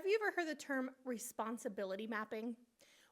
Have you ever heard the term responsibility mapping?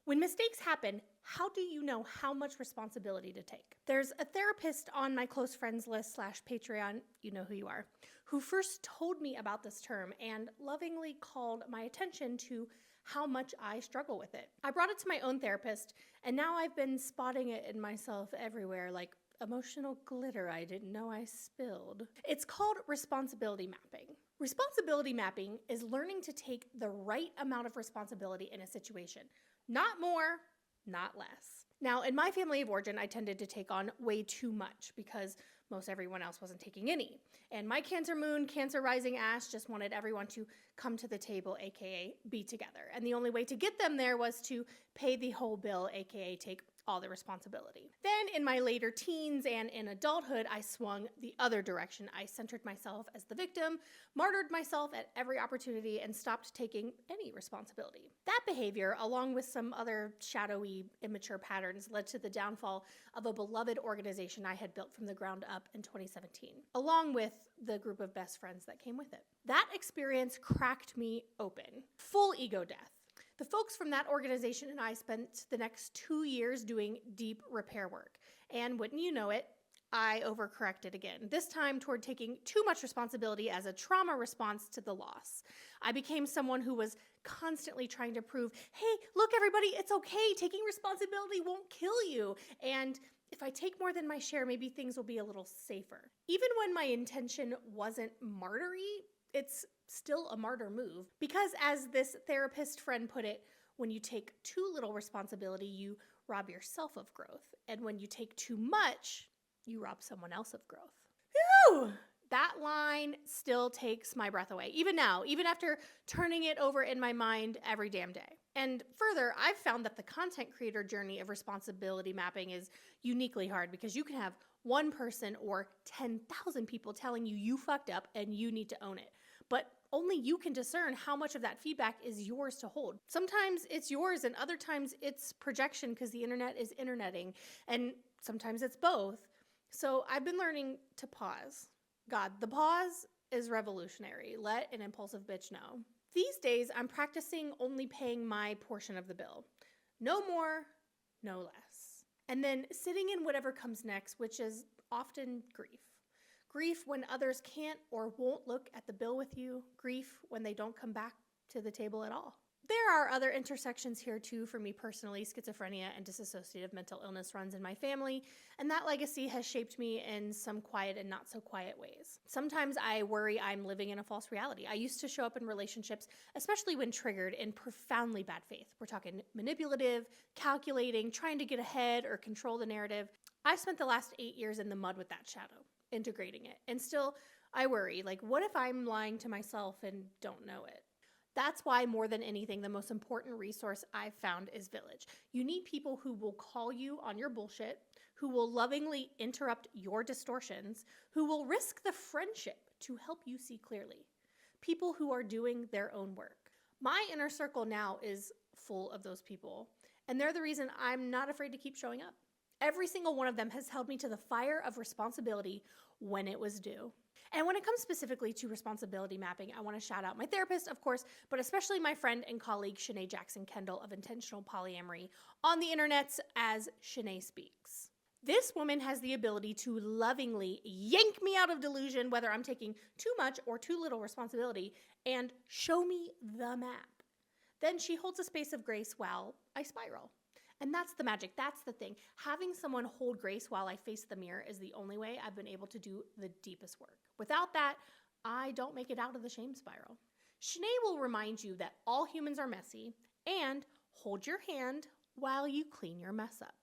When mistakes happen, how do you know how much responsibility to take? There's a therapist on my close friends list / Patreon, you know who you are, who first told me about this term and lovingly called my attention to how much I struggle with it. I brought it to my own therapist, and now I've been spotting it in myself everywhere, like emotional glitter I didn't know I spilled. It's called responsibility mapping. Responsibility mapping is learning to take the right amount of responsibility in a situation. Not more, not less. Now, in my family of origin, I tended to take on way too much because most everyone else wasn't taking any. And my Cancer moon, Cancer rising ash just wanted everyone to come to the table, aka be together. And the only way to get them there was to pay the whole bill, aka take all the responsibility. Then in my later teens and in adulthood, I swung the other direction. I centered myself as the victim, martyred myself at every opportunity, and stopped taking any responsibility. That behavior, along with some other shadowy, immature patterns, led to the downfall of a beloved organization I had built from the ground up in 2017, along with the group of best friends that came with it. That experience cracked me open. Full ego death. The folks from that organization and I spent the next 2 years doing deep repair work. And wouldn't you know it, I overcorrected again, this time toward taking too much responsibility as a trauma response to the loss. I became someone who was constantly trying to prove, hey, look everybody, it's okay, taking responsibility won't kill you. And if I take more than my share, maybe things will be a little safer. Even when my intention wasn't martyry, it's still a martyr move. Because as this therapist friend put it, when you take too little responsibility, you rob yourself of growth. And when you take too much, you rob someone else of growth. Whew! That line still takes my breath away, even now, even after turning it over in my mind every damn day. And further, I've found that the content creator journey of responsibility mapping is uniquely hard because you can have one person or 10,000 people telling you fucked up and you need to own it. But only you can discern how much of that feedback is yours to hold. Sometimes it's yours and other times it's projection because the internet is interneting, and sometimes it's both. So I've been learning to pause. God, the pause is revolutionary. Let an impulsive bitch know. These days, I'm practicing only paying my portion of the bill. No more, no less. And then sitting in whatever comes next, which is often grief. Grief when others can't or won't look at the bill with you. Grief when they don't come back to the table at all. There are other intersections here too for me personally. Schizophrenia and dissociative mental illness runs in my family, and that legacy has shaped me in some quiet and not so quiet ways. Sometimes I worry I'm living in a false reality. I used to show up in relationships, especially when triggered, in profoundly bad faith. We're talking manipulative, calculating, trying to get ahead or control the narrative. I've spent the last 8 years in the mud with that shadow, integrating it. And still, I worry, like, what if I'm lying to myself and don't know it? That's why, more than anything, the most important resource I've found is Village. You need people who will call you on your bullshit, who will lovingly interrupt your distortions, who will risk the friendship to help you see clearly. People who are doing their own work. My inner circle now is full of those people, and they're the reason I'm not afraid to keep showing up. Every single one of them has held me to the fire of responsibility when it was due. And when it comes specifically to responsibility mapping, I want to shout out my therapist, of course, but especially my friend and colleague, Chaneé Jackson Kendall of Intentional Polyamory, on the internets as Chaneé Speaks. This woman has the ability to lovingly yank me out of delusion, whether I'm taking too much or too little responsibility, and show me the map. Then she holds a space of grace while I spiral. And that's the magic. That's the thing. Having someone hold grace while I face the mirror is the only way I've been able to do the deepest work. Without that, I don't make it out of the shame spiral. Chaneé will remind you that all humans are messy and hold your hand while you clean your mess up.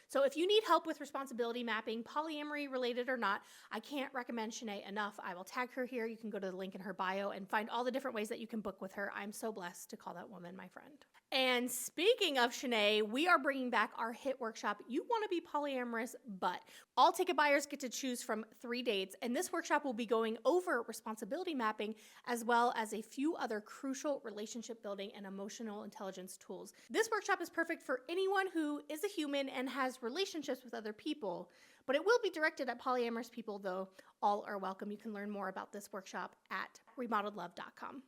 So if you need help with responsibility mapping, polyamory related or not, I can't recommend Chaneé enough. I will tag her here. You can go to the link in her bio and find all the different ways that you can book with her. I'm so blessed to call that woman my friend. And speaking of Chaneé, we are bringing back our hit workshop, You Wanna Be Polyamorous, but all ticket buyers get to choose from 3 dates, and this workshop will be going over responsibility mapping as well as a few other crucial relationship building and emotional intelligence tools. This workshop is perfect for anyone who is a human and has relationships with other people, but it will be directed at polyamorous people, though all are welcome. You can learn more about this workshop at remodeledlove.com.